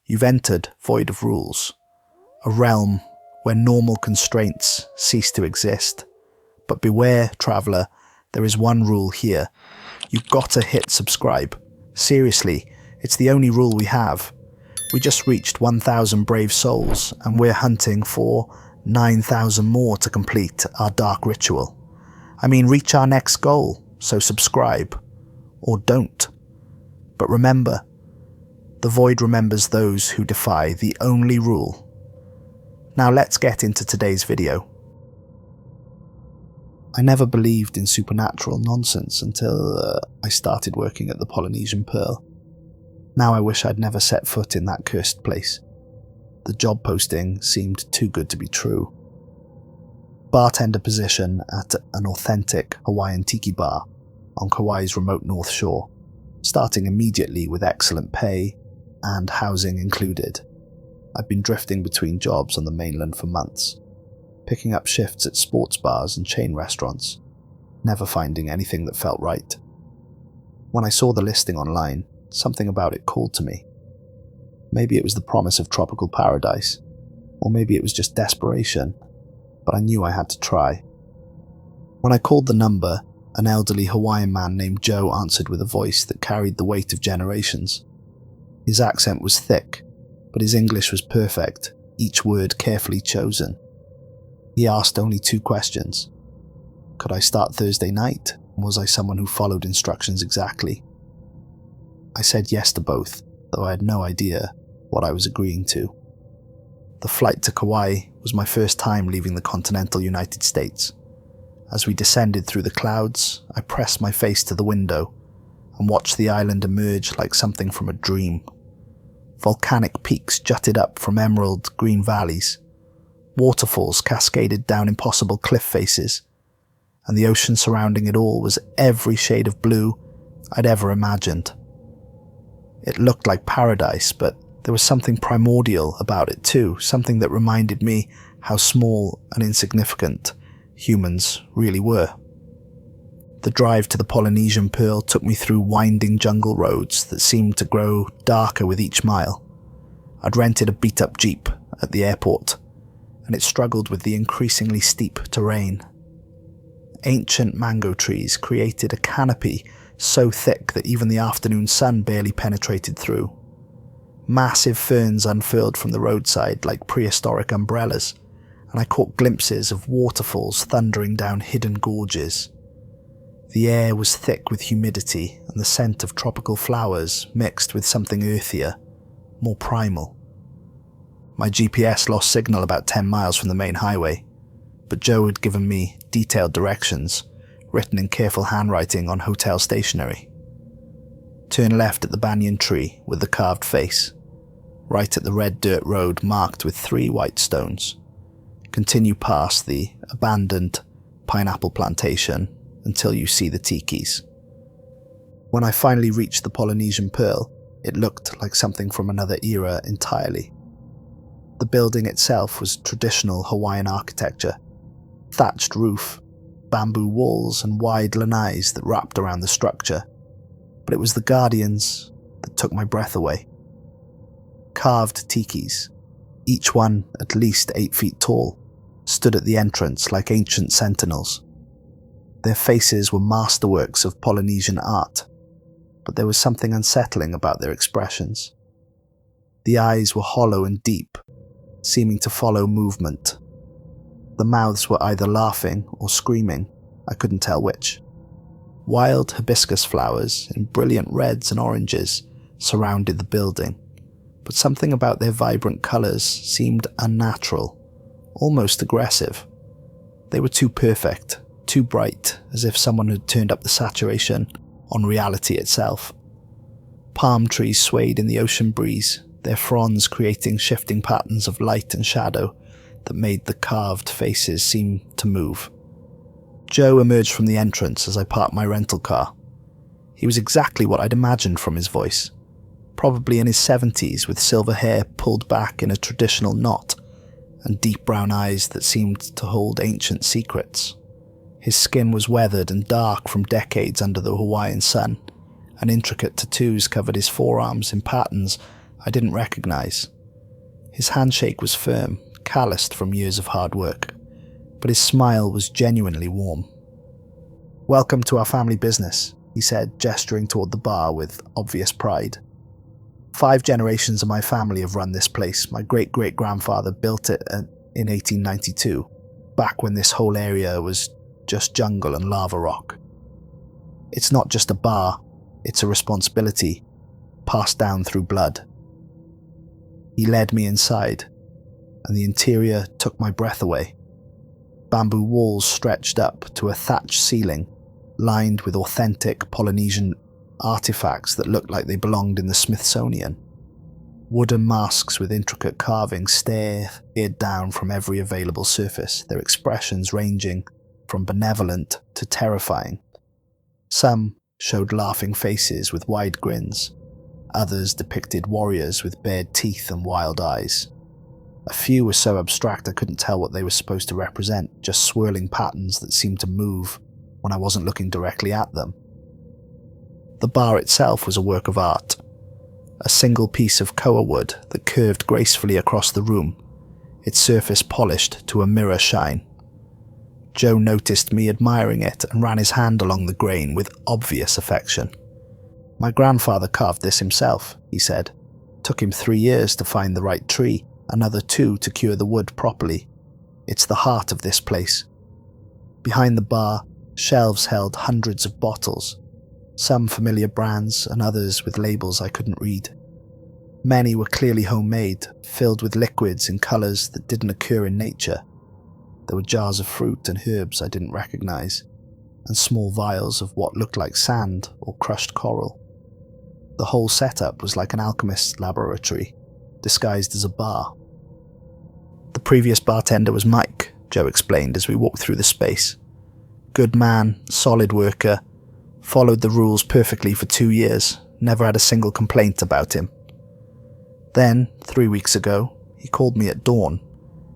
You've entered void of rules, a realm where normal constraints cease to exist. But beware, traveller, there is one rule here. You've got to hit subscribe. Seriously, it's the only rule we have. We just reached 1,000 brave souls, and we're hunting for 9,000 more to complete our dark ritual. I mean, reach our next goal, so subscribe. Or don't. But remember, the void remembers those who defy the only rule. Now let's get into today's video. I never believed in supernatural nonsense until I started working at the Polynesian Pearl. Now I wish I'd never set foot in that cursed place. The job posting seemed too good to be true. Bartender position at an authentic Hawaiian Tiki bar on Kauai's remote North Shore, starting immediately with excellent pay and housing included. I'd been drifting between jobs on the mainland for months, picking up shifts at sports bars and chain restaurants, never finding anything that felt right. When I saw the listing online, something about it called to me. Maybe it was the promise of tropical paradise, or maybe it was just desperation, but I knew I had to try. When I called the number, an elderly Hawaiian man named Joe answered with a voice that carried the weight of generations. His accent was thick, but his English was perfect, each word carefully chosen. He asked only 2 questions. Could I start Thursday night, and was I someone who followed instructions exactly? I said yes to both, though I had no idea what I was agreeing to. The flight to Kauai was my first time leaving the continental United States. As we descended through the clouds, I pressed my face to the window and watched the island emerge like something from a dream. Volcanic peaks jutted up from emerald green valleys. Waterfalls cascaded down impossible cliff faces, and the ocean surrounding it all was every shade of blue I'd ever imagined. It looked like paradise, but there was something primordial about it too, something that reminded me how small and insignificant humans really were. The drive to the Polynesian Pearl took me through winding jungle roads that seemed to grow darker with each mile. I'd rented a beat-up Jeep at the airport, and it struggled with the increasingly steep terrain. Ancient mango trees created a canopy so thick that even the afternoon sun barely penetrated through. Massive ferns unfurled from the roadside like prehistoric umbrellas, and I caught glimpses of waterfalls thundering down hidden gorges. The air was thick with humidity and the scent of tropical flowers mixed with something earthier, more primal. My GPS lost signal about 10 miles from the main highway, but Joe had given me detailed directions, written in careful handwriting on hotel stationery. Turn left at the banyan tree with the carved face, right at the red dirt road marked with 3 white stones. Continue past the abandoned pineapple plantation until you see the Tikis. When I finally reached the Polynesian Pearl, it looked like something from another era entirely. The building itself was traditional Hawaiian architecture, thatched roof, bamboo walls and wide lanais that wrapped around the structure, but it was the guardians that took my breath away. Carved tikis, each one at least 8 feet tall, stood at the entrance like ancient sentinels. Their faces were masterworks of Polynesian art, but there was something unsettling about their expressions. The eyes were hollow and deep, seeming to follow movement. The mouths were either laughing or screaming, I couldn't tell which. Wild hibiscus flowers in brilliant reds and oranges surrounded the building, but something about their vibrant colours seemed unnatural, almost aggressive. They were too perfect, too bright, as if someone had turned up the saturation on reality itself. Palm trees swayed in the ocean breeze, their fronds creating shifting patterns of light and shadow that made the carved faces seem to move. Joe emerged from the entrance as I parked my rental car. He was exactly what I'd imagined from his voice, probably in his 70s with silver hair pulled back in a traditional knot and deep brown eyes that seemed to hold ancient secrets. His skin was weathered and dark from decades under the Hawaiian sun, and intricate tattoos covered his forearms in patterns I didn't recognize. His handshake was firm, calloused from years of hard work, but his smile was genuinely warm. "Welcome to our family business," he said, gesturing toward the bar with obvious pride. "5 generations of my family have run this place. My great-great-grandfather built it in 1892, back when this whole area was just jungle and lava rock. It's not just a bar, it's a responsibility, passed down through blood." He led me inside, and the interior took my breath away. Bamboo walls stretched up to a thatched ceiling, lined with authentic Polynesian artifacts that looked like they belonged in the Smithsonian. Wooden masks with intricate carvings stared down from every available surface, their expressions ranging from benevolent to terrifying. Some showed laughing faces with wide grins. Others depicted warriors with bared teeth and wild eyes. A few were so abstract I couldn't tell what they were supposed to represent, just swirling patterns that seemed to move when I wasn't looking directly at them. The bar itself was a work of art. A single piece of koa wood that curved gracefully across the room, its surface polished to a mirror shine. Joe noticed me admiring it and ran his hand along the grain with obvious affection. "My grandfather carved this himself," he said. "Took him 3 years to find the right tree, another 2 to cure the wood properly. It's the heart of this place." Behind the bar, shelves held hundreds of bottles, some familiar brands and others with labels I couldn't read. Many were clearly homemade, filled with liquids in colours that didn't occur in nature. There were jars of fruit and herbs I didn't recognize, and small vials of what looked like sand or crushed coral. The whole setup was like an alchemist's laboratory, disguised as a bar. "The previous bartender was Mike," Joe explained as we walked through the space. "Good man, solid worker, followed the rules perfectly for 2 years, never had a single complaint about him. Then, 3 weeks ago, he called me at dawn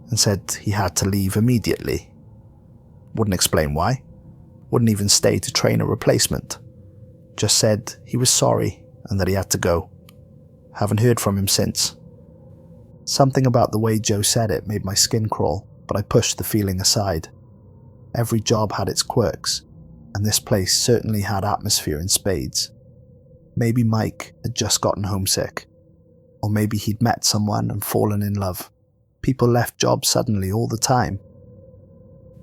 and said he had to leave immediately. Wouldn't explain why, wouldn't even stay to train a replacement. Just said he was sorry and that he had to go. Haven't heard from him since." Something about the way Joe said it made my skin crawl, but I pushed the feeling aside. Every job had its quirks, and this place certainly had atmosphere in spades. Maybe Mike had just gotten homesick, or maybe he'd met someone and fallen in love. People left jobs suddenly all the time.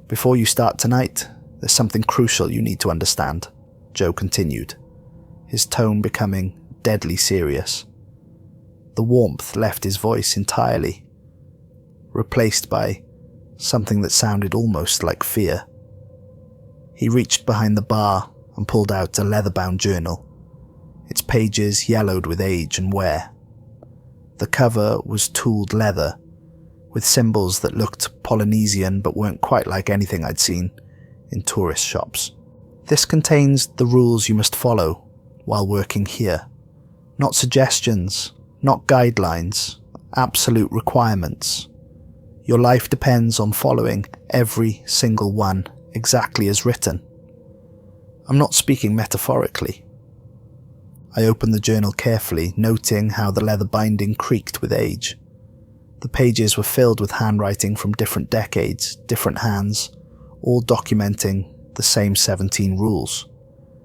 "Before you start tonight, there's something crucial you need to understand," Joe continued, his tone becoming deadly serious. The warmth left his voice entirely, replaced by something that sounded almost like fear. He reached behind the bar and pulled out a leather-bound journal, its pages yellowed with age and wear. The cover was tooled leather, with symbols that looked Polynesian but weren't quite like anything I'd seen in tourist shops. "This contains the rules you must follow while working here. Not suggestions, not guidelines, absolute requirements. Your life depends on following every single one exactly as written. I'm not speaking metaphorically." I opened the journal carefully, noting how the leather binding creaked with age. The pages were filled with handwriting from different decades, different hands, all documenting the same 17 rules.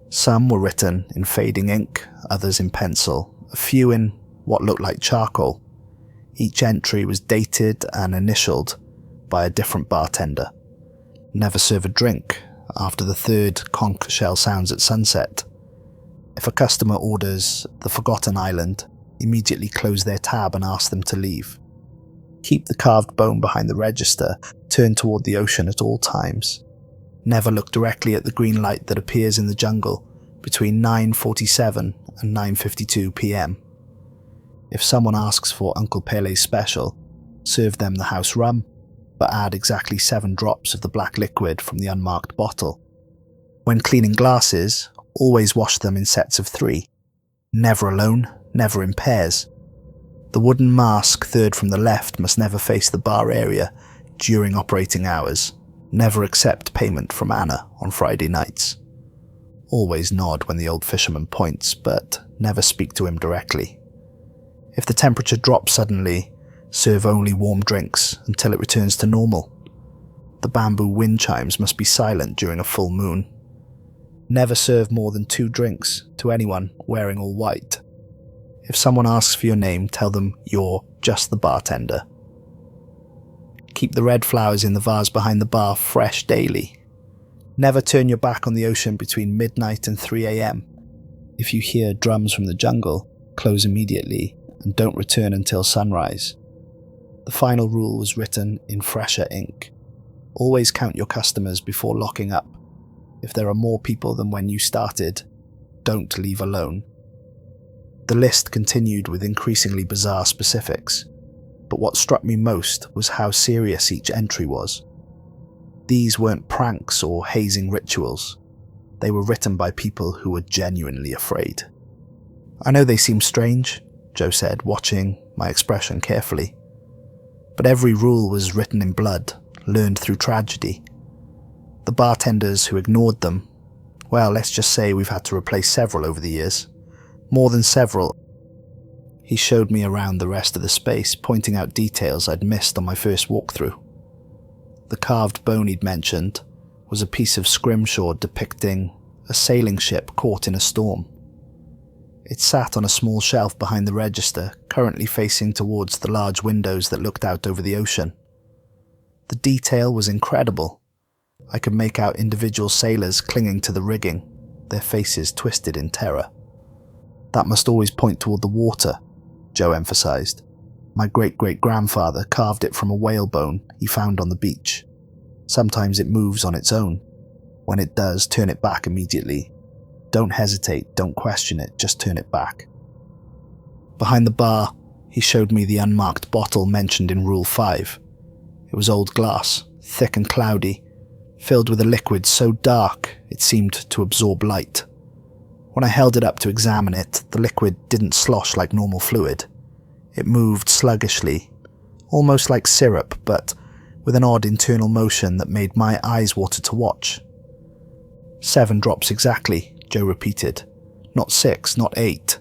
Some were written in fading ink, others in pencil, a few in what looked like charcoal. Each entry was dated and initialed by a different bartender. Never serve a drink after the 3rd conch shell sounds at sunset. If a customer orders the Forgotten Island, immediately close their tab and ask them to leave. Keep the carved bone behind the register, turn toward the ocean at all times. Never look directly at the green light that appears in the jungle between 9:47 and 9:52 p.m. If someone asks for Uncle Pele's special, serve them the house rum, but add exactly 7 drops of the black liquid from the unmarked bottle. When cleaning glasses, always wash them in sets of 3. Never alone, never in pairs. The wooden mask 3rd from the left must never face the bar area during operating hours. Never accept payment from Anna on Friday nights. Always nod when the old fisherman points, but never speak to him directly. If the temperature drops suddenly, serve only warm drinks until it returns to normal. The bamboo wind chimes must be silent during a full moon. Never serve more than 2 drinks to anyone wearing all white. If someone asks for your name, tell them you're just the bartender. Keep the red flowers in the vase behind the bar fresh daily. Never turn your back on the ocean between midnight and 3 a.m. If you hear drums from the jungle, close immediately and don't return until sunrise. The final rule was written in fresher ink. Always count your customers before locking up. If there are more people than when you started, don't leave alone. The list continued with increasingly bizarre specifics, but what struck me most was how serious each entry was. These weren't pranks or hazing rituals. They were written by people who were genuinely afraid. "I know they seem strange," Joe said, watching my expression carefully. "But every rule was written in blood, learned through tragedy. The bartenders who ignored them, well, let's just say we've had to replace several over the years. More than several." He showed me around the rest of the space, pointing out details I'd missed on my first walkthrough. The carved bone he'd mentioned was a piece of scrimshaw depicting a sailing ship caught in a storm. It sat on a small shelf behind the register, currently facing towards the large windows that looked out over the ocean. The detail was incredible. I could make out individual sailors clinging to the rigging, their faces twisted in terror. "That must always point toward the water," Joe emphasized. "My great-great-grandfather carved it from a whale bone he found on the beach. Sometimes it moves on its own. When it does, turn it back immediately. Don't hesitate, don't question it, just turn it back." Behind the bar, he showed me the unmarked bottle mentioned in Rule 5. It was old glass, thick and cloudy, filled with a liquid so dark it seemed to absorb light. When I held it up to examine it, the liquid didn't slosh like normal fluid. It moved sluggishly, almost like syrup, but with an odd internal motion that made my eyes water to watch. 7 drops exactly, Joe repeated. Not 6, not 8.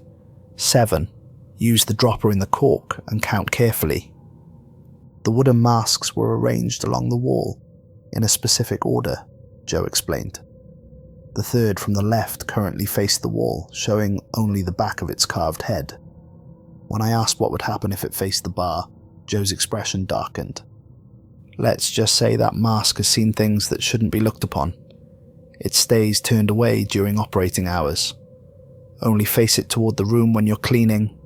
7. Use the dropper in the cork and count carefully. The wooden masks were arranged along the wall, in a specific order, Joe explained. The third from the left currently faced the wall, showing only the back of its carved head. When I asked what would happen if it faced the bar, Joe's expression darkened. "Let's just say that mask has seen things that shouldn't be looked upon. It stays turned away during operating hours. Only face it toward the room when you're cleaning,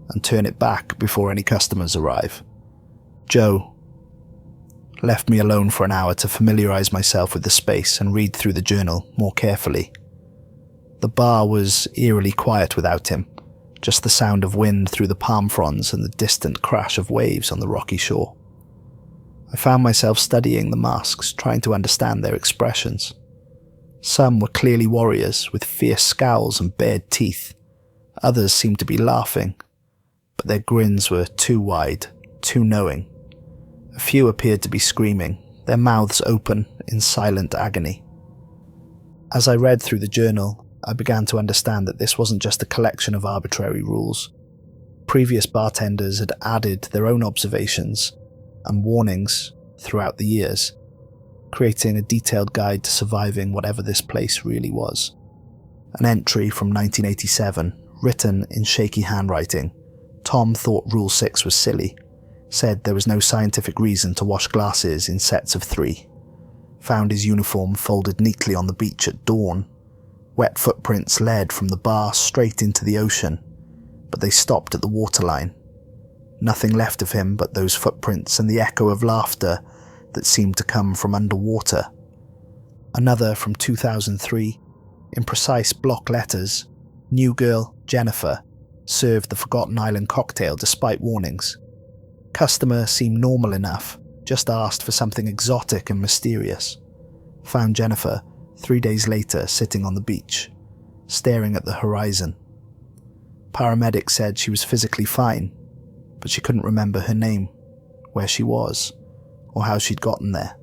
and turn it back before any customers arrive." Joe left me alone for an hour to familiarize myself with the space and read through the journal more carefully. The bar was eerily quiet without him, just the sound of wind through the palm fronds and the distant crash of waves on the rocky shore. I found myself studying the masks, trying to understand their expressions. Some were clearly warriors, with fierce scowls and bared teeth. Others seemed to be laughing, but their grins were too wide, too knowing. A few appeared to be screaming, their mouths open in silent agony. As I read through the journal, I began to understand that this wasn't just a collection of arbitrary rules. Previous bartenders had added their own observations and warnings throughout the years, creating a detailed guide to surviving whatever this place really was. An entry from 1987, written in shaky handwriting. Tom thought Rule 6 was silly, said there was no scientific reason to wash glasses in sets of 3. Found his uniform folded neatly on the beach at dawn. Wet footprints led from the bar straight into the ocean, but they stopped at the waterline. Nothing left of him but those footprints and the echo of laughter that seemed to come from underwater. Another from 2003, in precise block letters, "New girl, Jennifer, served the Forgotten Island cocktail despite warnings. Customer seemed normal enough, just asked for something exotic and mysterious. Found Jennifer 3 days later sitting on the beach, staring at the horizon. Paramedics said she was physically fine, but she couldn't remember her name, where she was, or how she'd gotten there.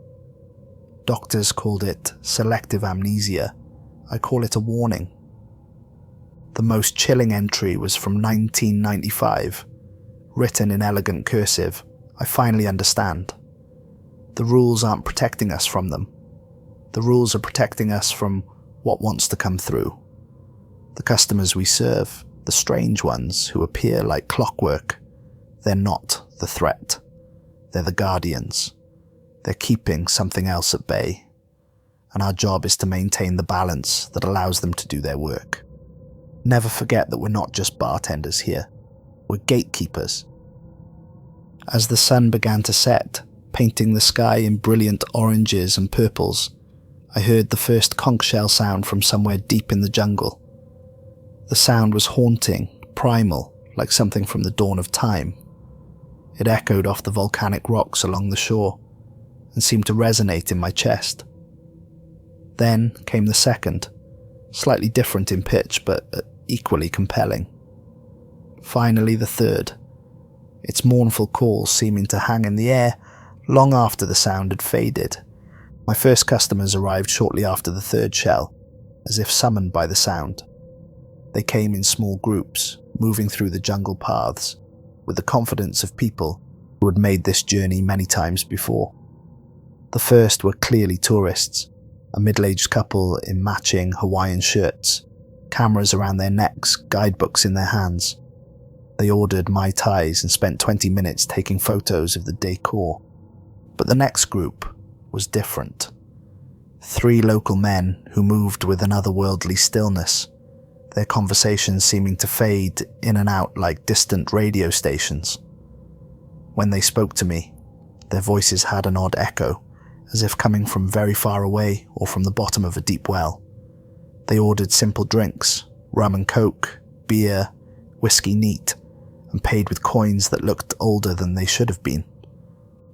Doctors called it selective amnesia. I call it a warning." The most chilling entry was from 1995. written in elegant cursive, I finally understand. The rules aren't protecting us from them. The rules are protecting us from what wants to come through. The customers we serve, the strange ones who appear like clockwork, they're not the threat. They're the guardians. They're keeping something else at bay. And our job is to maintain the balance that allows them to do their work. Never forget that we're not just bartenders here. We're gatekeepers. As the sun began to set, painting the sky in brilliant oranges and purples, I heard the first conch shell sound from somewhere deep in the jungle. The sound was haunting, primal, like something from the dawn of time. It echoed off the volcanic rocks along the shore and seemed to resonate in my chest. Then came the second, slightly different in pitch but equally compelling. Finally the third, its mournful call seeming to hang in the air long after the sound had faded. My first customers arrived shortly after the third shell, as if summoned by the sound. They came in small groups, moving through the jungle paths, with the confidence of people who had made this journey many times before. The first were clearly tourists, a middle-aged couple in matching Hawaiian shirts, cameras around their necks, guidebooks in their hands. They ordered Mai Tais and spent 20 minutes taking photos of the decor. But the next group was different. 3 local men who moved with an otherworldly stillness, their conversations seeming to fade in and out like distant radio stations. When they spoke to me, their voices had an odd echo, as if coming from very far away or from the bottom of a deep well. They ordered simple drinks, rum and coke, beer, whiskey neat, and paid with coins that looked older than they should have been.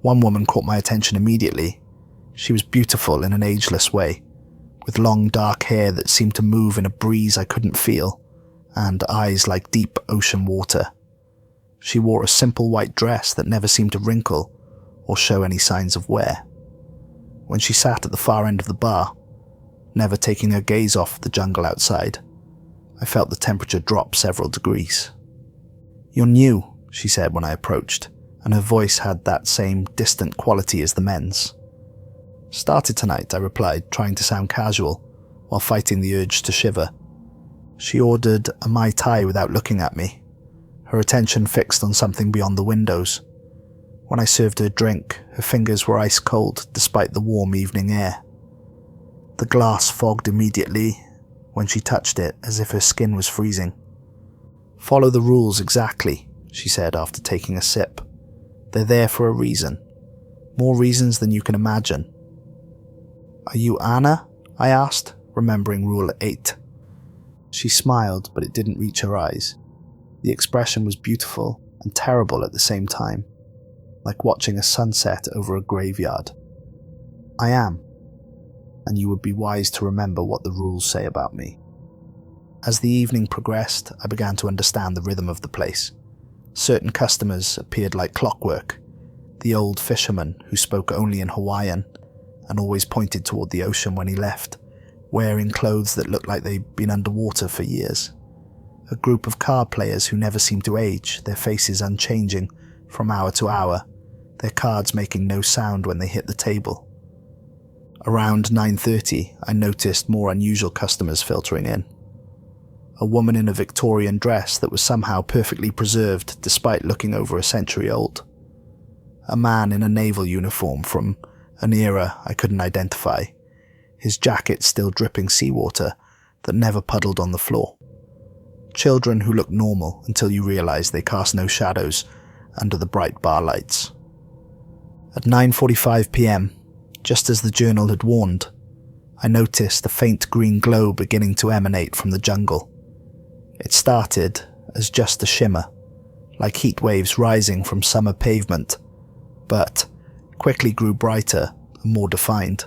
One woman caught my attention immediately. She was beautiful in an ageless way, with long dark hair that seemed to move in a breeze I couldn't feel, and eyes like deep ocean water. She wore a simple white dress that never seemed to wrinkle or show any signs of wear. When she sat at the far end of the bar, never taking her gaze off the jungle outside, I felt the temperature drop several degrees. "You're new," she said when I approached, and her voice had that same distant quality as the men's. "Started tonight," I replied, trying to sound casual, while fighting the urge to shiver. She ordered a Mai Tai without looking at me, her attention fixed on something beyond the windows. When I served her drink, her fingers were ice cold despite the warm evening air. The glass fogged immediately when she touched it, as if her skin was freezing. "Follow the rules exactly," she said after taking a sip. "They're there for a reason. More reasons than you can imagine." "Are you Anna?" I asked, remembering Rule 8. She smiled, but it didn't reach her eyes. The expression was beautiful and terrible at the same time, like watching a sunset over a graveyard. "I am, and you would be wise to remember what the rules say about me." As the evening progressed, I began to understand the rhythm of the place. Certain customers appeared like clockwork. The old fisherman who spoke only in Hawaiian and always pointed toward the ocean when he left, wearing clothes that looked like they'd been underwater for years. A group of card players who never seemed to age, their faces unchanging from hour to hour, their cards making no sound when they hit the table. Around 9:30, I noticed more unusual customers filtering in. A woman in a Victorian dress that was somehow perfectly preserved despite looking over a century old. A man in a naval uniform from an era I couldn't identify, his jacket still dripping seawater that never puddled on the floor. Children who looked normal until you realized they cast no shadows under the bright bar lights. At 9:45 p.m, just as the journal had warned, I noticed a faint green glow beginning to emanate from the jungle. It started as just a shimmer, like heat waves rising from summer pavement, but quickly grew brighter and more defined.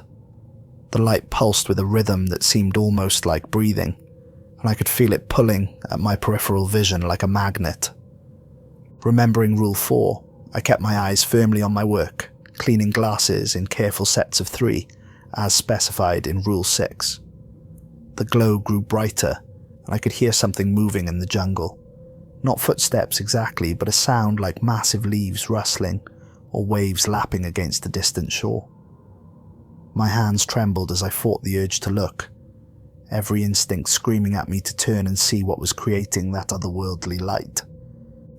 The light pulsed with a rhythm that seemed almost like breathing, and I could feel it pulling at my peripheral vision like a magnet. Remembering Rule 4, I kept my eyes firmly on my work, cleaning glasses in careful sets of 3, as specified in Rule 6. The glow grew brighter, and I could hear something moving in the jungle. Not footsteps exactly, but a sound like massive leaves rustling or waves lapping against the distant shore. My hands trembled as I fought the urge to look, every instinct screaming at me to turn and see what was creating that otherworldly light.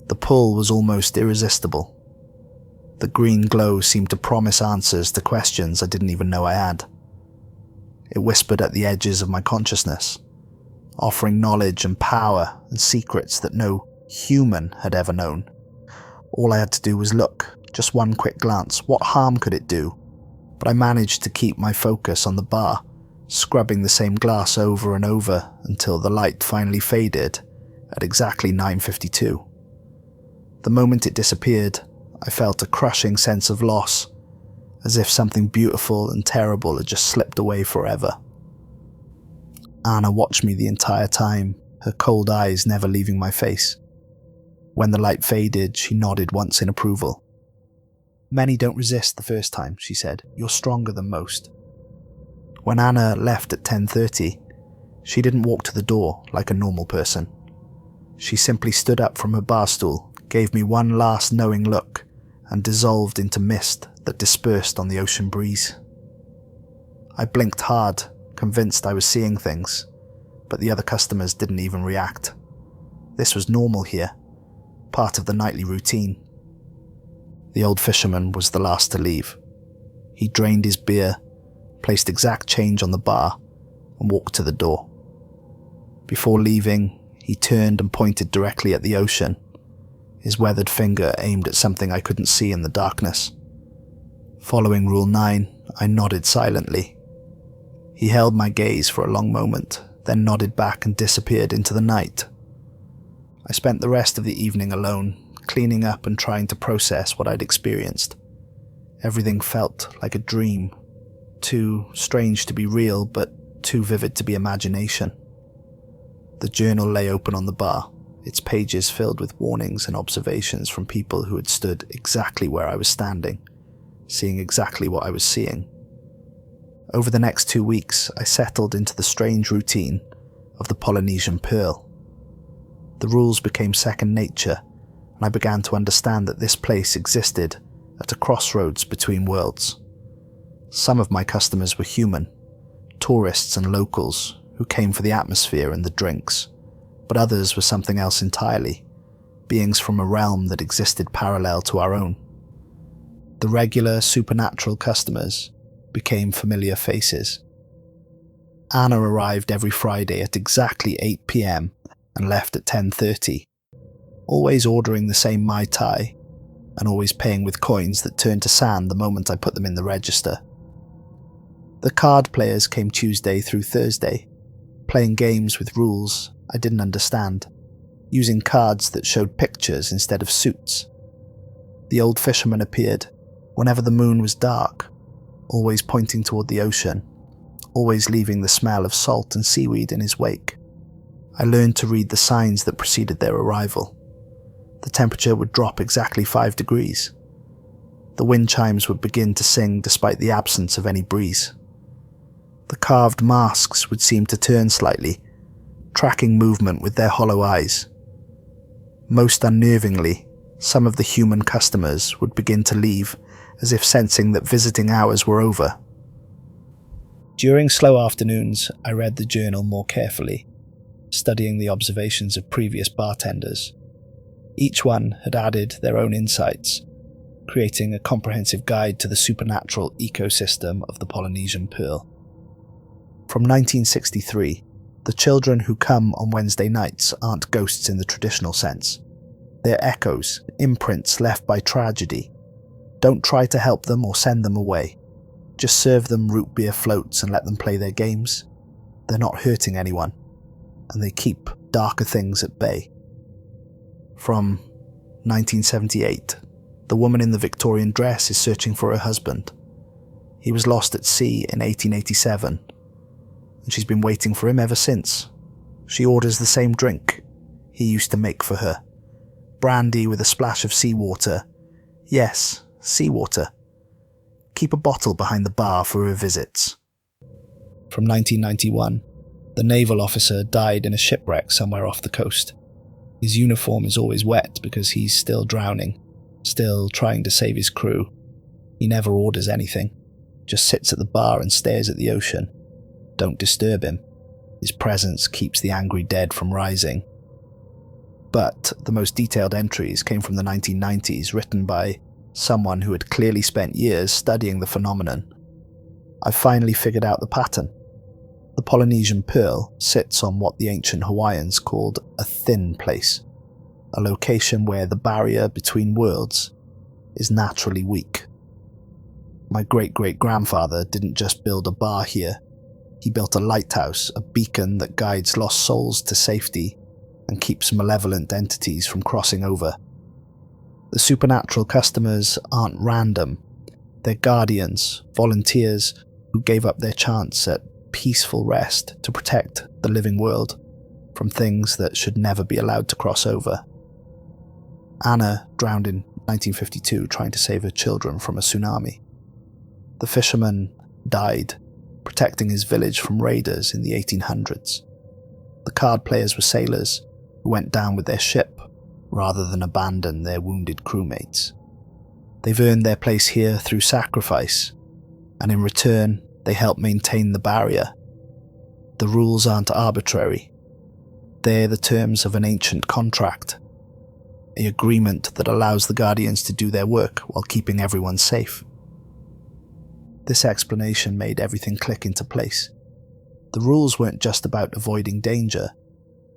The pull was almost irresistible. The green glow seemed to promise answers to questions I didn't even know I had. It whispered at the edges of my consciousness, offering knowledge and power and secrets that no human had ever known. All I had to do was look, just one quick glance. What harm could it do? But I managed to keep my focus on the bar, scrubbing the same glass over and over until the light finally faded at exactly 9:52. The moment it disappeared, I felt a crushing sense of loss, as if something beautiful and terrible had just slipped away forever. Anna watched me the entire time, her cold eyes never leaving my face. When the light faded, she nodded once in approval. "Many don't resist the first time," she said. "You're stronger than most." When Anna left at 10:30, she didn't walk to the door like a normal person. She simply stood up from her bar stool, gave me one last knowing look, and dissolved into mist that dispersed on the ocean breeze. I blinked hard, convinced I was seeing things, but the other customers didn't even react. This was normal here, part of the nightly routine. The old fisherman was the last to leave. He drained his beer, placed exact change on the bar, and walked to the door. Before leaving, he turned and pointed directly at the ocean, his weathered finger aimed at something I couldn't see in the darkness. Following Rule 9, I nodded silently. He held my gaze for a long moment, then nodded back and disappeared into the night. I spent the rest of the evening alone, cleaning up and trying to process what I'd experienced. Everything felt like a dream, too strange to be real, but too vivid to be imagination. The journal lay open on the bar, its pages filled with warnings and observations from people who had stood exactly where I was standing, seeing exactly what I was seeing. Over the next 2 weeks, I settled into the strange routine of the Polynesian Pearl. The rules became second nature, and I began to understand that this place existed at a crossroads between worlds. Some of my customers were human, tourists and locals who came for the atmosphere and the drinks, but others were something else entirely, beings from a realm that existed parallel to our own. The regular supernatural customers became familiar faces. Anna arrived every Friday at exactly 8 p.m. and left at 10:30, always ordering the same Mai Tai and always paying with coins that turned to sand the moment I put them in the register. The card players came Tuesday through Thursday, playing games with rules I didn't understand, using cards that showed pictures instead of suits. The old fisherman appeared whenever the moon was dark, always pointing toward the ocean, always leaving the smell of salt and seaweed in his wake. I learned to read the signs that preceded their arrival. The temperature would drop exactly 5 degrees. The wind chimes would begin to sing despite the absence of any breeze. The carved masks would seem to turn slightly, tracking movement with their hollow eyes. Most unnervingly, some of the human customers would begin to leave, as if sensing that visiting hours were over. During slow afternoons, I read the journal more carefully, studying the observations of previous bartenders. Each one had added their own insights, creating a comprehensive guide to the supernatural ecosystem of the Polynesian Pearl. From 1963, the children who come on Wednesday nights aren't ghosts in the traditional sense. They're echoes, imprints left by tragedy. Don't try to help them or send them away. Just serve them root beer floats and let them play their games. They're not hurting anyone, and they keep darker things at bay. From 1978, the woman in the Victorian dress is searching for her husband. He was lost at sea in 1887, and she's been waiting for him ever since. She orders the same drink he used to make for her. Brandy with a splash of seawater. Yes, seawater. Keep a bottle behind the bar for her visits. From 1991, the naval officer died in a shipwreck somewhere off the coast. His uniform is always wet because he's still drowning, still trying to save his crew. He never orders anything, just sits at the bar and stares at the ocean. Don't disturb him. His presence keeps the angry dead from rising. But the most detailed entries came from the 1990s, written by someone who had clearly spent years studying the phenomenon. I finally figured out the pattern. The Polynesian Pearl sits on what the ancient Hawaiians called a thin place, a location where the barrier between worlds is naturally weak. My great-great-grandfather didn't just build a bar here. He built a lighthouse, a beacon that guides lost souls to safety and keeps malevolent entities from crossing over. The supernatural customers aren't random. They're guardians, volunteers who gave up their chance at peaceful rest to protect the living world from things that should never be allowed to cross over. Anna drowned in 1952 trying to save her children from a tsunami. The fisherman died protecting his village from raiders in the 1800s. The card players were sailors who went down with their ship rather than abandon their wounded crewmates. They've earned their place here through sacrifice, and in return, they help maintain the barrier. The rules aren't arbitrary. They're the terms of an ancient contract, an agreement that allows the Guardians to do their work while keeping everyone safe. This explanation made everything click into place. The rules weren't just about avoiding danger,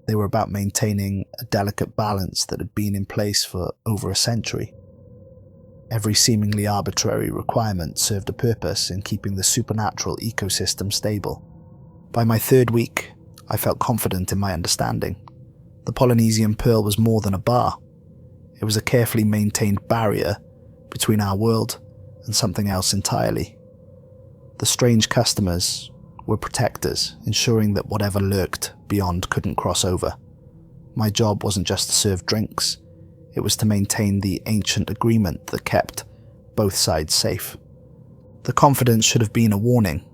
they were about maintaining a delicate balance that had been in place for over a century. Every seemingly arbitrary requirement served a purpose in keeping the supernatural ecosystem stable. By my third week, I felt confident in my understanding. The Polynesian Pearl was more than a bar. It was a carefully maintained barrier between our world and something else entirely. The strange customers were protectors, ensuring that whatever lurked beyond couldn't cross over. My job wasn't just to serve drinks, it was to maintain the ancient agreement that kept both sides safe. The confidence should have been a warning.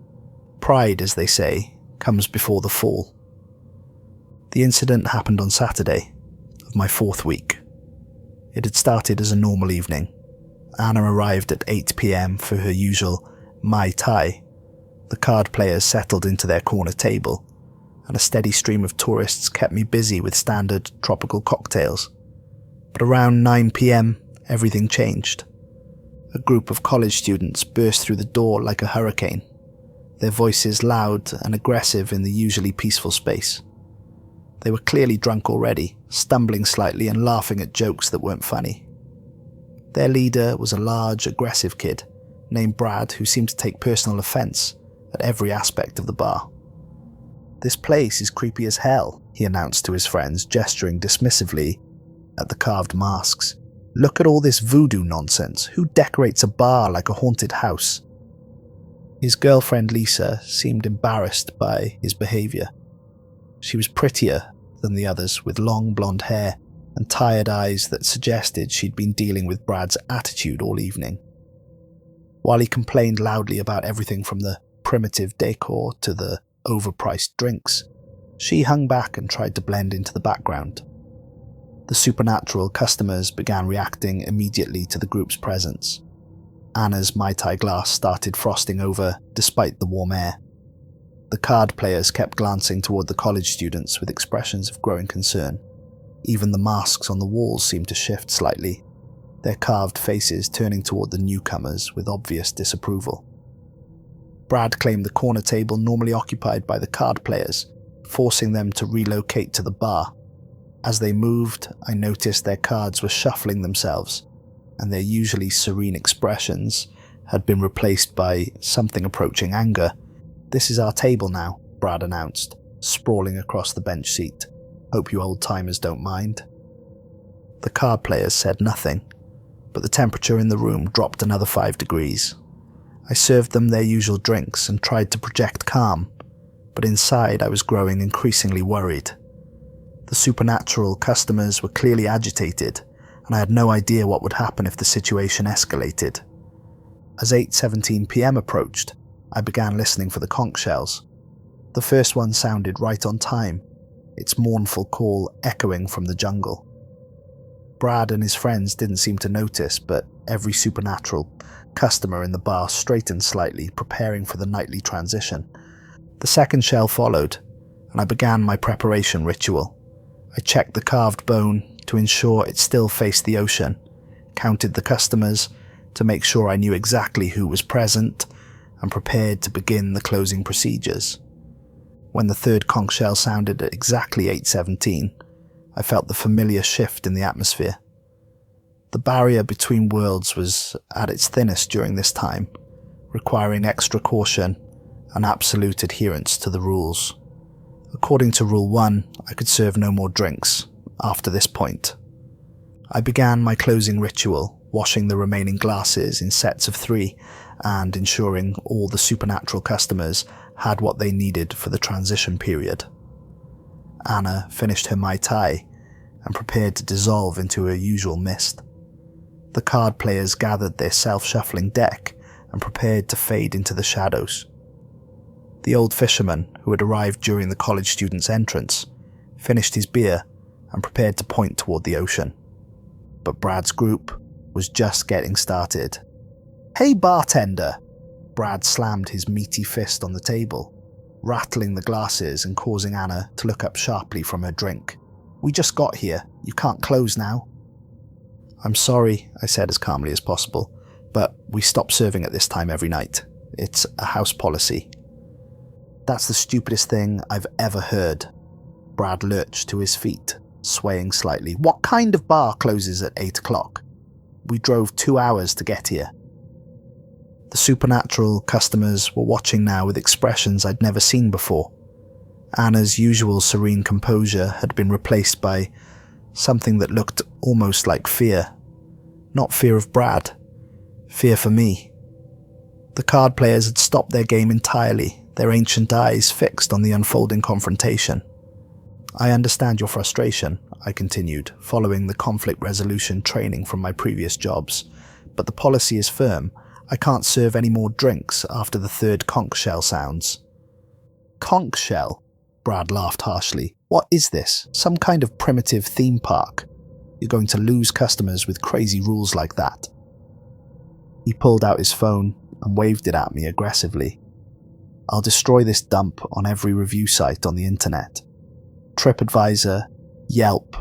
Pride, as they say, comes before the fall. The incident happened on Saturday of my fourth week. It had started as a normal evening. Anna arrived at 8 p.m. for her usual Mai Tai. The card players settled into their corner table, and a steady stream of tourists kept me busy with standard tropical cocktails. But around 9 p.m, everything changed. A group of college students burst through the door like a hurricane, their voices loud and aggressive in the usually peaceful space. They were clearly drunk already, stumbling slightly and laughing at jokes that weren't funny. Their leader was a large, aggressive kid named Brad who seemed to take personal offense at every aspect of the bar. "This place is creepy as hell," he announced to his friends, gesturing dismissively at the carved masks. "Look at all this voodoo nonsense. Who decorates a bar like a haunted house?" His girlfriend Lisa seemed embarrassed by his behavior. She was prettier than the others, with long blonde hair and tired eyes that suggested she'd been dealing with Brad's attitude all evening. While he complained loudly about everything from the primitive decor to the overpriced drinks, she hung back and tried to blend into the background. The supernatural customers began reacting immediately to the group's presence. Anna's Mai Tai glass started frosting over despite the warm air. The card players kept glancing toward the college students with expressions of growing concern. Even the masks on the walls seemed to shift slightly, their carved faces turning toward the newcomers with obvious disapproval. Brad claimed the corner table normally occupied by the card players, forcing them to relocate to the bar. As they moved, I noticed their cards were shuffling themselves, and their usually serene expressions had been replaced by something approaching anger. "This is our table now," Brad announced, sprawling across the bench seat. "Hope you old-timers don't mind." The card players said nothing, but the temperature in the room dropped another 5 degrees. I served them their usual drinks and tried to project calm, but inside I was growing increasingly worried. The supernatural customers were clearly agitated, and I had no idea what would happen if the situation escalated. As 8:17 p.m. approached, I began listening for the conch shells. The first one sounded right on time, its mournful call echoing from the jungle. Brad and his friends didn't seem to notice, but every supernatural customer in the bar straightened slightly, preparing for the nightly transition. The second shell followed, and I began my preparation ritual. I checked the carved bone to ensure it still faced the ocean, counted the customers to make sure I knew exactly who was present, and prepared to begin the closing procedures. When the third conch shell sounded at exactly 8:17, I felt the familiar shift in the atmosphere. The barrier between worlds was at its thinnest during this time, requiring extra caution and absolute adherence to the rules. According to Rule 1, I could serve no more drinks after this point. I began my closing ritual, washing the remaining glasses in sets of 3 and ensuring all the supernatural customers had what they needed for the transition period. Anna finished her Mai Tai and prepared to dissolve into her usual mist. The card players gathered their self-shuffling deck and prepared to fade into the shadows. The old fisherman, who had arrived during the college student's entrance, finished his beer and prepared to point toward the ocean. But Brad's group was just getting started. "Hey, bartender!" Brad slammed his meaty fist on the table, rattling the glasses and causing Anna to look up sharply from her drink. "We just got here. You can't close now." "I'm sorry," I said as calmly as possible, "but we stop serving at this time every night. It's a house policy." "That's the stupidest thing I've ever heard." Brad lurched to his feet, swaying slightly. "What kind of bar closes at 8 o'clock? We drove 2 hours to get here." The supernatural customers were watching now with expressions I'd never seen before. Anna's usual serene composure had been replaced by something that looked almost like fear. Not fear of Brad, fear for me. The card players had stopped their game entirely, their ancient eyes fixed on the unfolding confrontation. "I understand your frustration," I continued, following the conflict resolution training from my previous jobs, "but the policy is firm. I can't serve any more drinks after the third conch shell sounds." "Conch shell?" Brad laughed harshly. "What is this? Some kind of primitive theme park? You're going to lose customers with crazy rules like that." He pulled out his phone and waved it at me aggressively. "I'll destroy this dump on every review site on the internet. TripAdvisor, Yelp,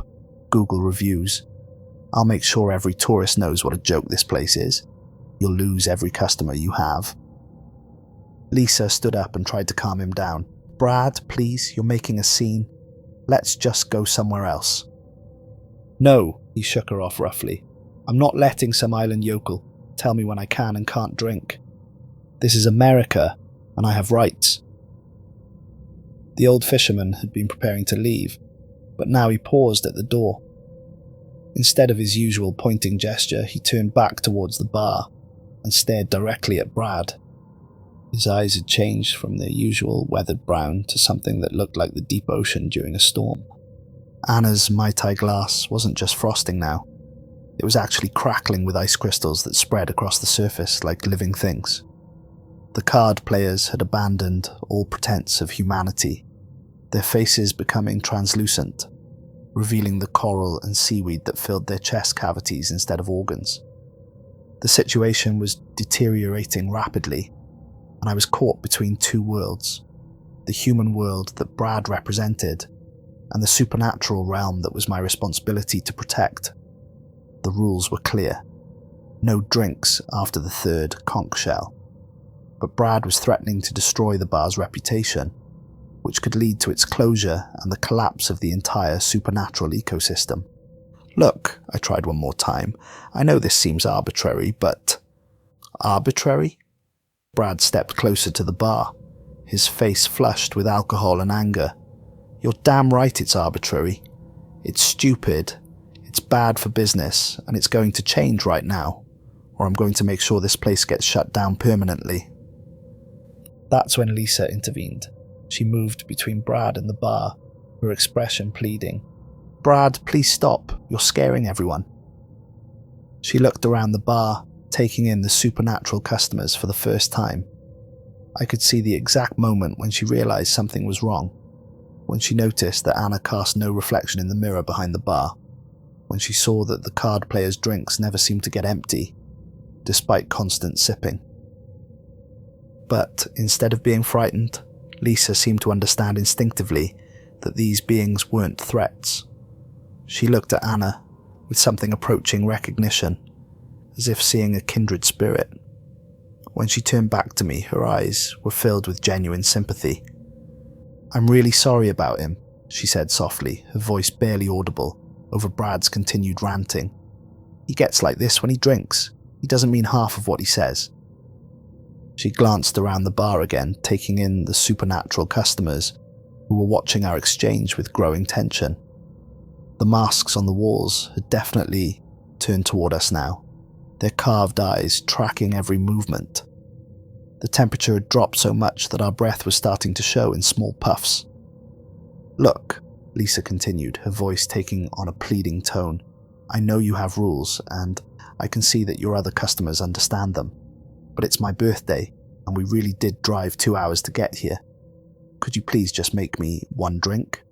Google reviews. I'll make sure every tourist knows what a joke this place is. You'll lose every customer you have." Lisa stood up and tried to calm him down. "Brad, please, you're making a scene. Let's just go somewhere else." "No," he shook her off roughly. "I'm not letting some island yokel tell me when I can and can't drink. This is America, and I have rights." The old fisherman had been preparing to leave, but now he paused at the door. Instead of his usual pointing gesture, he turned back towards the bar and stared directly at Brad. His eyes had changed from their usual weathered brown to something that looked like the deep ocean during a storm. Anna's Mai Tai glass wasn't just frosting now. It was actually crackling with ice crystals that spread across the surface like living things. The card players had abandoned all pretense of humanity, their faces becoming translucent, revealing the coral and seaweed that filled their chest cavities instead of organs. The situation was deteriorating rapidly, and I was caught between two worlds, the human world that Brad represented and the supernatural realm that was my responsibility to protect. The rules were clear. No drinks after the third conch shell. But Brad was threatening to destroy the bar's reputation, which could lead to its closure and the collapse of the entire supernatural ecosystem. "Look," I tried one more time, "I know this seems arbitrary, but..." "Arbitrary?" Brad stepped closer to the bar, his face flushed with alcohol and anger. "You're damn right it's arbitrary. It's stupid, it's bad for business, and it's going to change right now, or I'm going to make sure this place gets shut down permanently." That's when Lisa intervened. She moved between Brad and the bar, her expression pleading. "Brad, please stop. You're scaring everyone." She looked around the bar, taking in the supernatural customers for the first time. I could see the exact moment when she realized something was wrong. when she noticed that Anna cast no reflection in the mirror behind the bar, when she saw that the card players' drinks never seemed to get empty, despite constant sipping. But instead of being frightened, Lisa seemed to understand instinctively that these beings weren't threats. She looked at Anna with something approaching recognition, as if seeing a kindred spirit. When she turned back to me, her eyes were filled with genuine sympathy. "I'm really sorry about him," she said softly, her voice barely audible over Brad's continued ranting. "He gets like this when he drinks. He doesn't mean half of what he says." She glanced around the bar again, taking in the supernatural customers who were watching our exchange with growing tension. The masks on the walls had definitely turned toward us now, their carved eyes tracking every movement. The temperature had dropped so much that our breath was starting to show in small puffs. "Look," Lisa continued, her voice taking on a pleading tone, "I know you have rules, and I can see that your other customers understand them. But it's my birthday, and we really did drive 2 hours to get here. Could you please just make me one drink?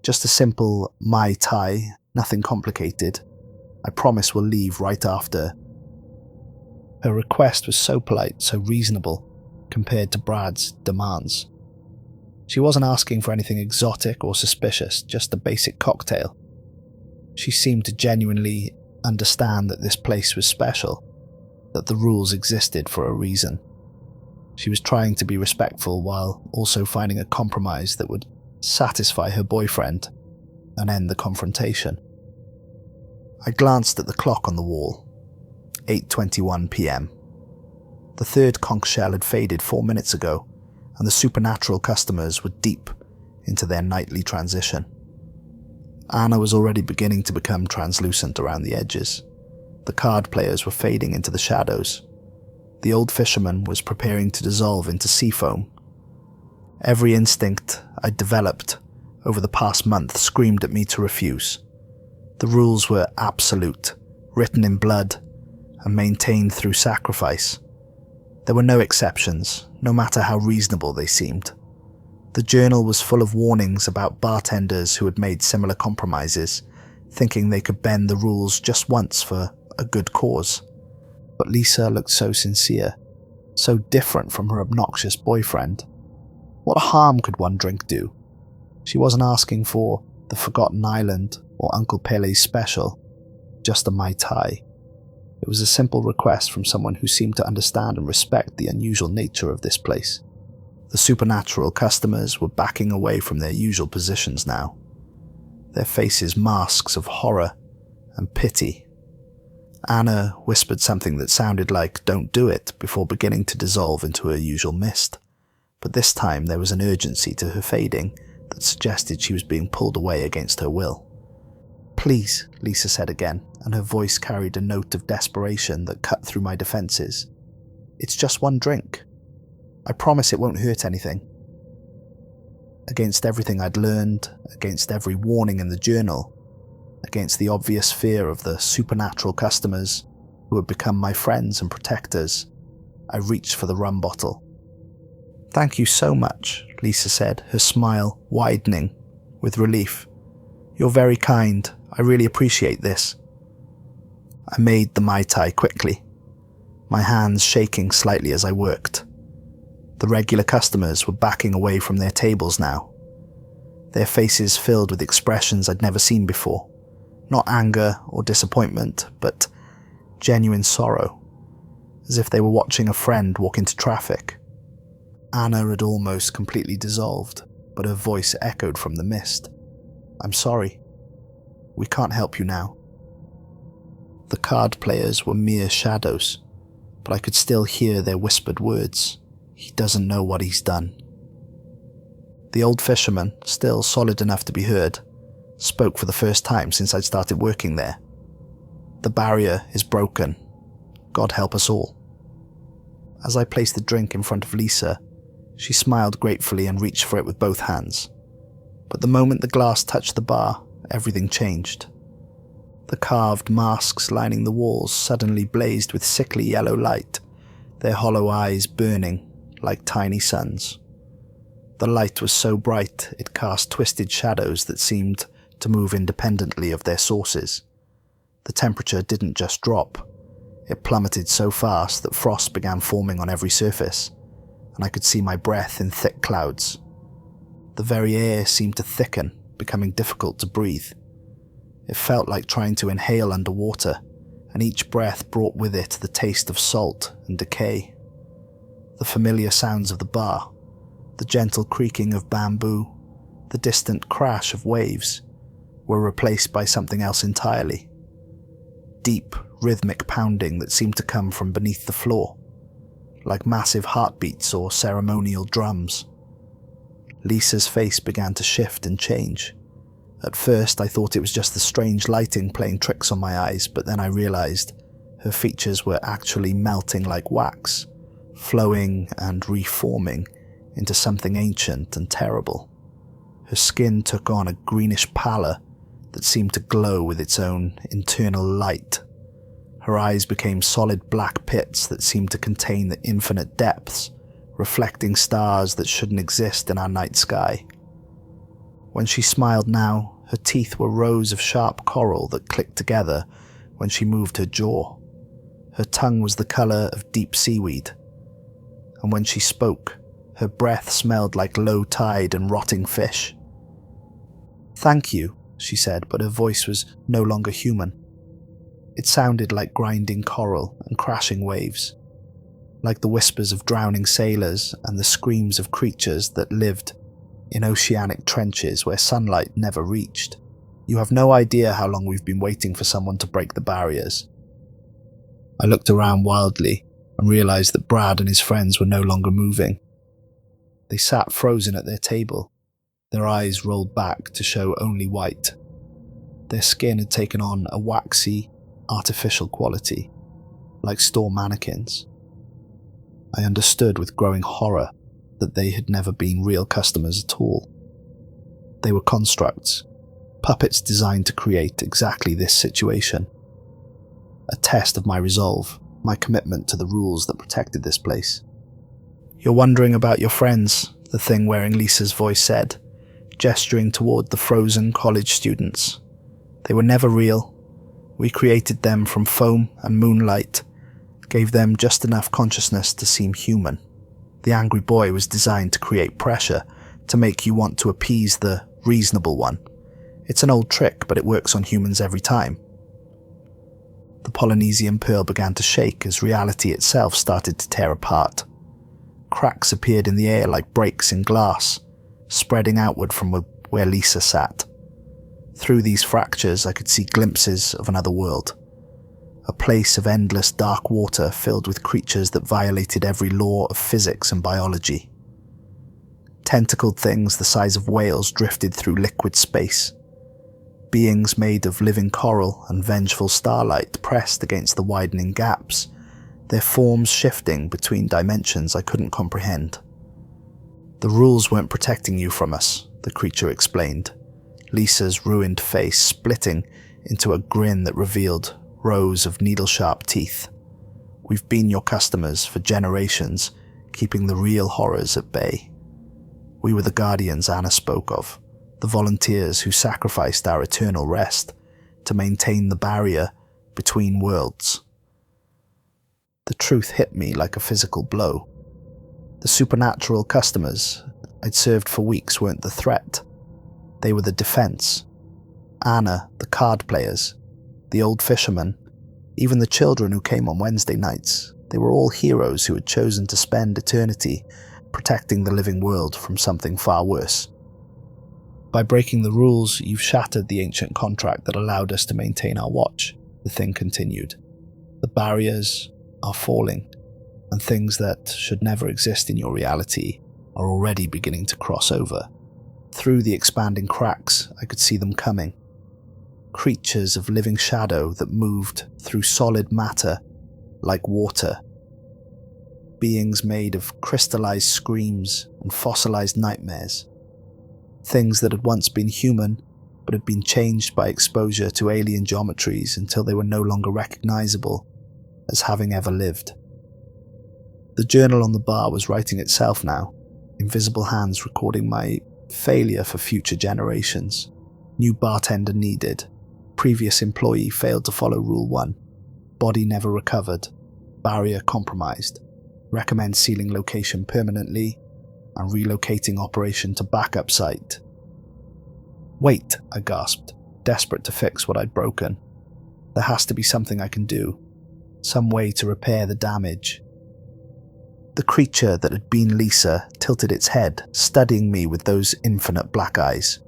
Just a simple Mai Tai, nothing complicated. I promise we'll leave right after." Her request was so polite, so reasonable, compared to Brad's demands. She wasn't asking for anything exotic or suspicious, just a basic cocktail. She seemed to genuinely understand that this place was special, that the rules existed for a reason. She was trying to be respectful while also finding a compromise that would satisfy her boyfriend and end the confrontation. I glanced at the clock on the wall. 8:21 p.m. The third conch shell had faded 4 minutes ago, and the supernatural customers were deep into their nightly transition. Anna was already beginning to become translucent around the edges. The card players were fading into the shadows. The old fisherman was preparing to dissolve into sea foam. Every instinct I'd developed over the past month screamed at me to refuse. The rules were absolute, written in blood, and maintained through sacrifice. There were no exceptions, no matter how reasonable they seemed. The journal was full of warnings about bartenders who had made similar compromises, thinking they could bend the rules just once for a good cause. But Lisa looked so sincere, so different from her obnoxious boyfriend. What harm could one drink do? She wasn't asking for the Forgotten Island or Uncle Pele's special, just a Mai Tai. It was a simple request from someone who seemed to understand and respect the unusual nature of this place. The supernatural customers were backing away from their usual positions now, their faces masks of horror and pity. Anna whispered something that sounded like "don't do it" before beginning to dissolve into her usual mist, but this time there was an urgency to her fading that suggested she was being pulled away against her will. "Please," Lisa said again, and her voice carried a note of desperation that cut through my defenses. "It's just one drink. I promise it won't hurt anything." Against everything I'd learned, against every warning in the journal, against the obvious fear of the supernatural customers who had become my friends and protectors, I reached for the rum bottle. "Thank you so much," Lisa said, her smile widening with relief. "You're very kind. I really appreciate this." I made the Mai Tai quickly, my hands shaking slightly as I worked. The regular customers were backing away from their tables now, their faces filled with expressions I'd never seen before. Not anger or disappointment, but genuine sorrow, as if they were watching a friend walk into traffic. Anna had almost completely dissolved, but her voice echoed from the mist. "I'm sorry. We can't help you now." The card players were mere shadows, but I could still hear their whispered words. "He doesn't know what he's done." The old fisherman, still solid enough to be heard, spoke for the first time since I'd started working there. "The barrier is broken. God help us all." As I placed the drink in front of Lisa, she smiled gratefully and reached for it with both hands. But the moment the glass touched the bar, everything changed. The carved masks lining the walls suddenly blazed with sickly yellow light, their hollow eyes burning like tiny suns. The light was so bright it cast twisted shadows that seemed to move independently of their sources. The temperature didn't just drop. It plummeted so fast that frost began forming on every surface, and I could see my breath in thick clouds. The very air seemed to thicken, becoming difficult to breathe. It felt like trying to inhale underwater, and each breath brought with it the taste of salt and decay. The familiar sounds of the bar, the gentle creaking of bamboo, the distant crash of waves, were replaced by something else entirely. Deep, rhythmic pounding that seemed to come from beneath the floor, like massive heartbeats or ceremonial drums. Lisa's face began to shift and change. At first I thought it was just the strange lighting playing tricks on my eyes, but then I realized her features were actually melting like wax, flowing and reforming into something ancient and terrible. Her skin took on a greenish pallor that seemed to glow with its own internal light. Her eyes became solid black pits that seemed to contain the infinite depths, reflecting stars that shouldn't exist in our night sky. When she smiled now, her teeth were rows of sharp coral that clicked together when she moved her jaw. Her tongue was the color of deep seaweed. And when she spoke, her breath smelled like low tide and rotting fish. "Thank you," she said, but her voice was no longer human. It sounded like grinding coral and crashing waves, like the whispers of drowning sailors and the screams of creatures that lived in oceanic trenches where sunlight never reached. "You have no idea how long we've been waiting for someone to break the barriers." I looked around wildly and realized that Brad and his friends were no longer moving. They sat frozen at their table, their eyes rolled back to show only white. Their skin had taken on a waxy, artificial quality, like store mannequins. I understood with growing horror that they had never been real customers at all. They were constructs, puppets designed to create exactly this situation. A test of my resolve, my commitment to the rules that protected this place. "You're wondering about your friends," the thing wearing Lisa's voice said, gesturing toward the frozen college students. "They were never real. We created them from foam and moonlight, gave them just enough consciousness to seem human. The angry boy was designed to create pressure, to make you want to appease the reasonable one. It's an old trick, but it works on humans every time." The Polynesian Pearl began to shake as reality itself started to tear apart. Cracks appeared in the air like breaks in glass, spreading outward from where Lisa sat. Through these fractures I could see glimpses of another world, a place of endless dark water filled with creatures that violated every law of physics and biology. Tentacled things the size of whales drifted through liquid space. Beings made of living coral and vengeful starlight pressed against the widening gaps, their forms shifting between dimensions I couldn't comprehend. "The rules weren't protecting you from us," the creature explained, Lisa's ruined face splitting into a grin that revealed rows of needle-sharp teeth. "We've been your customers for generations, keeping the real horrors at bay. We were the guardians Anna spoke of, the volunteers who sacrificed our eternal rest to maintain the barrier between worlds." The truth hit me like a physical blow. The supernatural customers I'd served for weeks weren't the threat. They were the defense. Anna, the card players, the old fishermen, even the children who came on Wednesday nights, they were all heroes who had chosen to spend eternity protecting the living world from something far worse. "By breaking the rules, you've shattered the ancient contract that allowed us to maintain our watch," the thing continued. "The barriers are falling, and things that should never exist in your reality are already beginning to cross over. Through the expanding cracks, I could see them coming. Creatures of living shadow that moved through solid matter like water. Beings made of crystallized screams and fossilized nightmares. Things that had once been human, but had been changed by exposure to alien geometries until they were no longer recognizable as having ever lived." The journal on the bar was writing itself now, invisible hands recording my failure for future generations. New bartender needed. Previous employee failed to follow Rule 1. Body never recovered. Barrier compromised. Recommend sealing location permanently and relocating operation to backup site. Wait, I gasped, desperate to fix what I'd broken. There has to be something I can do. Some way to repair the damage. The creature that had been Lisa tilted its head, studying me with those infinite black eyes.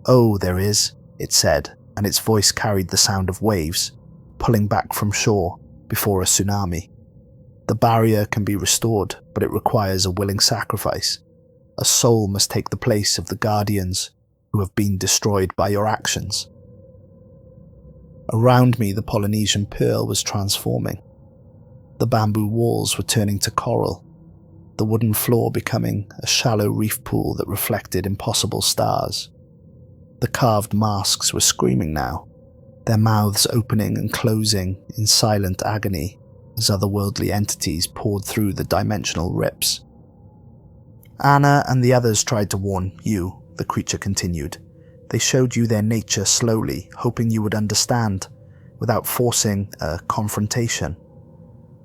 "Oh, there is," it said, and its voice carried the sound of waves, pulling back from shore before a tsunami. "The barrier can be restored, but it requires a willing sacrifice. A soul must take the place of the guardians who have been destroyed by your actions." Around me, the Polynesian Pearl was transforming. The bamboo walls were turning to coral, the wooden floor becoming a shallow reef pool that reflected impossible stars. The carved masks were screaming now, their mouths opening and closing in silent agony as otherworldly entities poured through the dimensional rips. "Anna and the others tried to warn you," the creature continued. "They showed you their nature slowly, hoping you would understand, without forcing a confrontation.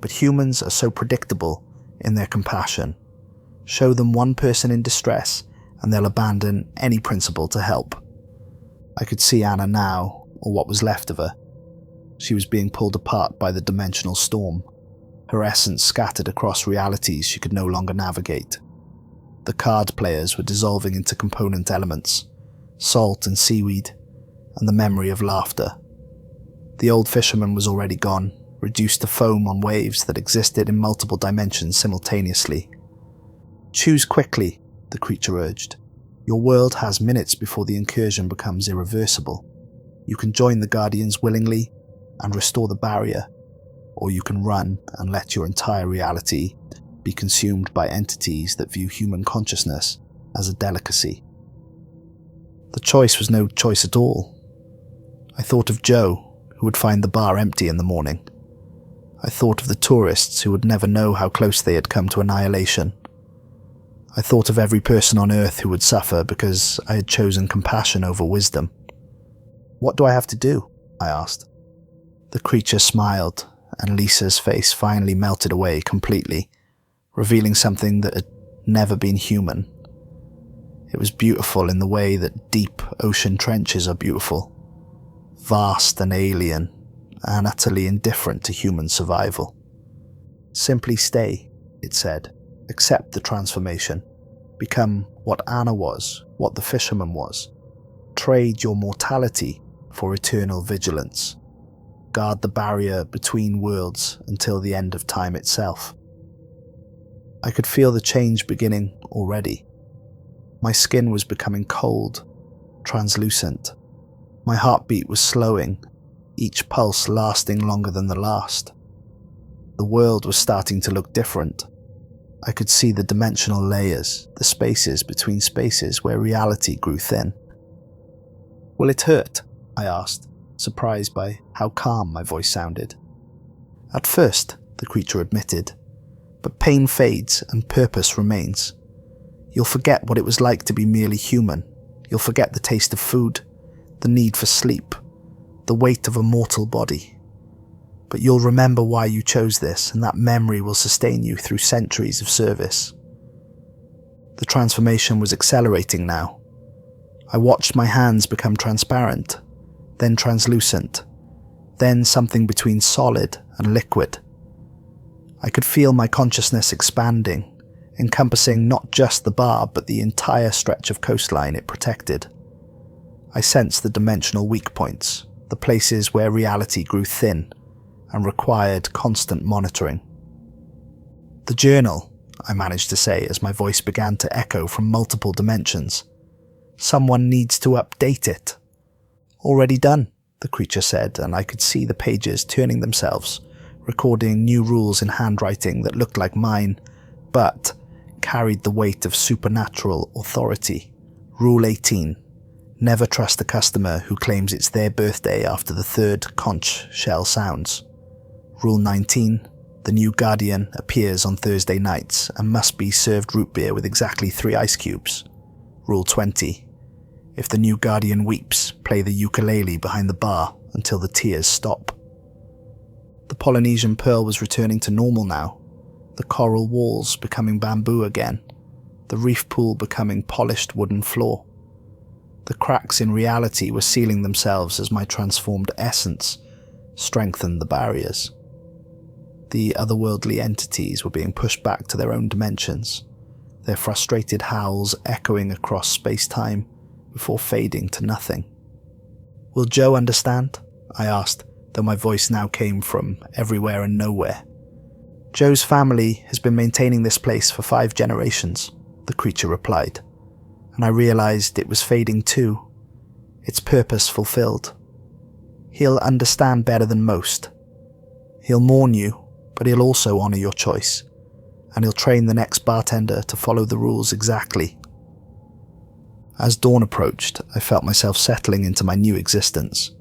But humans are so predictable in their compassion. Show them one person in distress, and they'll abandon any principle to help." I could see Anna now, or what was left of her. She was being pulled apart by the dimensional storm, her essence scattered across realities she could no longer navigate. The card players were dissolving into component elements, salt and seaweed, and the memory of laughter. The old fisherman was already gone, reduced to foam on waves that existed in multiple dimensions simultaneously. "Choose quickly," the creature urged. "Your world has minutes before the incursion becomes irreversible. You can join the Guardians willingly and restore the barrier, or you can run and let your entire reality be consumed by entities that view human consciousness as a delicacy." The choice was no choice at all. I thought of Joe, who would find the bar empty in the morning. I thought of the tourists who would never know how close they had come to annihilation. I thought of every person on Earth who would suffer because I had chosen compassion over wisdom. "What do I have to do?" I asked. The creature smiled, and Lisa's face finally melted away completely, revealing something that had never been human. It was beautiful in the way that deep ocean trenches are beautiful, vast and alien, and utterly indifferent to human survival. "Simply stay," it said. "Accept the transformation. Become what Anna was, what the fisherman was. Trade your mortality for eternal vigilance. Guard the barrier between worlds until the end of time itself." I could feel the change beginning already. My skin was becoming cold, translucent. My heartbeat was slowing, each pulse lasting longer than the last. The world was starting to look different. I could see the dimensional layers, the spaces between spaces where reality grew thin. "Will it hurt?" I asked, surprised by how calm my voice sounded. "At first," the creature admitted, "but pain fades and purpose remains. You'll forget what it was like to be merely human. You'll forget the taste of food, the need for sleep, the weight of a mortal body. But you'll remember why you chose this, and that memory will sustain you through centuries of service." The transformation was accelerating now. I watched my hands become transparent, then translucent, then something between solid and liquid. I could feel my consciousness expanding, encompassing not just the bar but the entire stretch of coastline it protected. I sensed the dimensional weak points, the places where reality grew thin and required constant monitoring. "The journal," I managed to say as my voice began to echo from multiple dimensions. "Someone needs to update it." "Already done," the creature said, and I could see the pages turning themselves, recording new rules in handwriting that looked like mine, but carried the weight of supernatural authority. Rule 18. Never trust a customer who claims it's their birthday after the third conch shell sounds. Rule 19. The new guardian appears on Thursday nights and must be served root beer with exactly 3 ice cubes. Rule 20. If the new guardian weeps, play the ukulele behind the bar until the tears stop. The Polynesian Pearl was returning to normal now, the coral walls becoming bamboo again, the reef pool becoming polished wooden floor. The cracks in reality were sealing themselves as my transformed essence strengthened the barriers. The otherworldly entities were being pushed back to their own dimensions, their frustrated howls echoing across space-time before fading to nothing. "Will Joe understand?" I asked, though my voice now came from everywhere and nowhere. "Joe's family has been maintaining this place for 5 generations, the creature replied, and I realized it was fading too, its purpose fulfilled. He'll understand better than most. He'll mourn you, but he'll also honor your choice, and he'll train the next bartender to follow the rules exactly." As dawn approached, I felt myself settling into my new existence.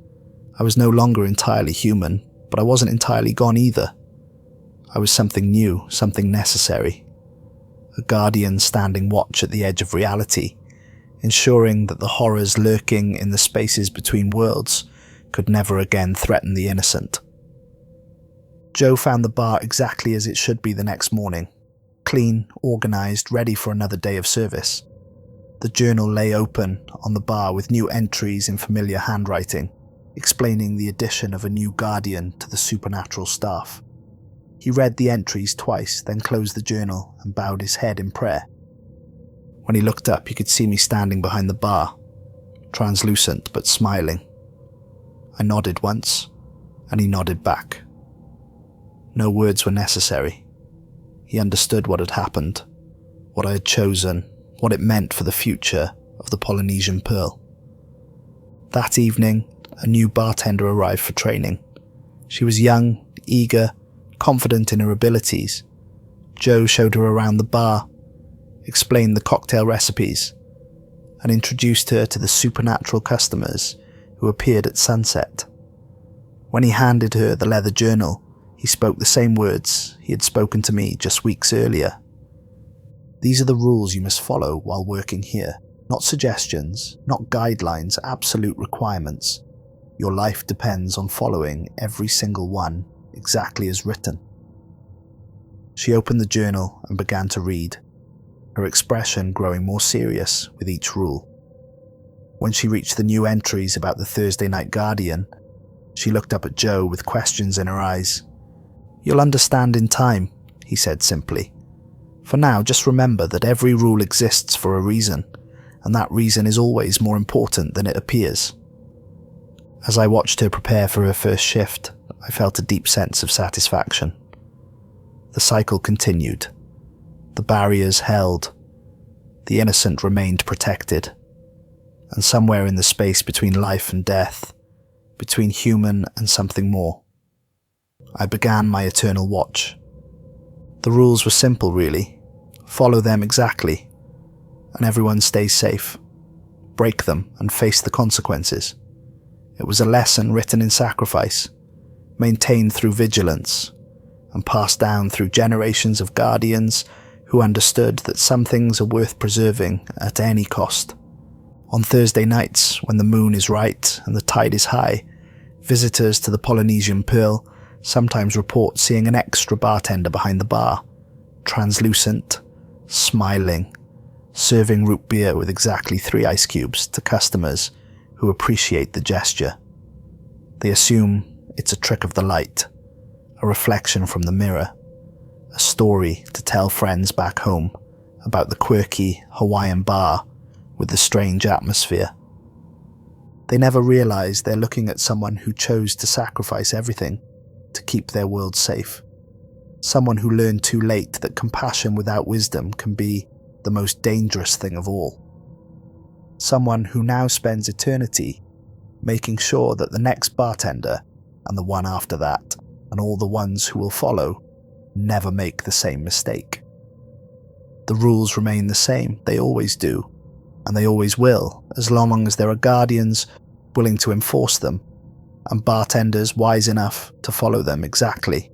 I was no longer entirely human, but I wasn't entirely gone either. I was something new, something necessary. A guardian standing watch at the edge of reality, ensuring that the horrors lurking in the spaces between worlds could never again threaten the innocent. Joe found the bar exactly as it should be the next morning, clean, organized, ready for another day of service. The journal lay open on the bar with new entries in familiar handwriting, explaining the addition of a new guardian to the supernatural staff. He read the entries twice, then closed the journal and bowed his head in prayer. When he looked up, he could see me standing behind the bar, translucent but smiling. I nodded once, and he nodded back. No words were necessary. He understood what had happened, what I had chosen, what it meant for the future of the Polynesian Pearl. That evening, a new bartender arrived for training. She was young, eager, confident in her abilities. Joe showed her around the bar, explained the cocktail recipes, and introduced her to the supernatural customers who appeared at sunset. When he handed her the leather journal, he spoke the same words he had spoken to me just weeks earlier. "These are the rules you must follow while working here. Not suggestions, not guidelines, absolute requirements. Your life depends on following every single one exactly as written." She opened the journal and began to read, her expression growing more serious with each rule. When she reached the new entries about the Thursday night guardian, she looked up at Joe with questions in her eyes. "You'll understand in time," he said simply. "For now, just remember that every rule exists for a reason, and that reason is always more important than it appears." As I watched her prepare for her first shift, I felt a deep sense of satisfaction. The cycle continued. The barriers held. The innocent remained protected. And somewhere in the space between life and death, between human and something more, I began my eternal watch. The rules were simple, really. Follow them exactly, and everyone stays safe. Break them and face the consequences. It was a lesson written in sacrifice, maintained through vigilance, and passed down through generations of guardians who understood that some things are worth preserving at any cost. On Thursday nights, when the moon is right and the tide is high, visitors to the Polynesian Pearl sometimes report seeing an extra bartender behind the bar, translucent, smiling, serving root beer with exactly 3 ice cubes to customers who appreciate the gesture. They assume it's a trick of the light, a reflection from the mirror, a story to tell friends back home about the quirky Hawaiian bar with the strange atmosphere. They never realize they're looking at someone who chose to sacrifice everything to keep their world safe. Someone who learned too late that compassion without wisdom can be the most dangerous thing of all. Someone who now spends eternity making sure that the next bartender, and the one after that, and all the ones who will follow, never make the same mistake. The rules remain the same, they always do, and they always will, as long as there are guardians willing to enforce them, and bartenders wise enough to follow them exactly.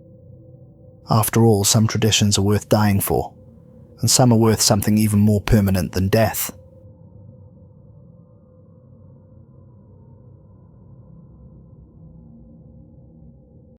After all, some traditions are worth dying for, and some are worth something even more permanent than death.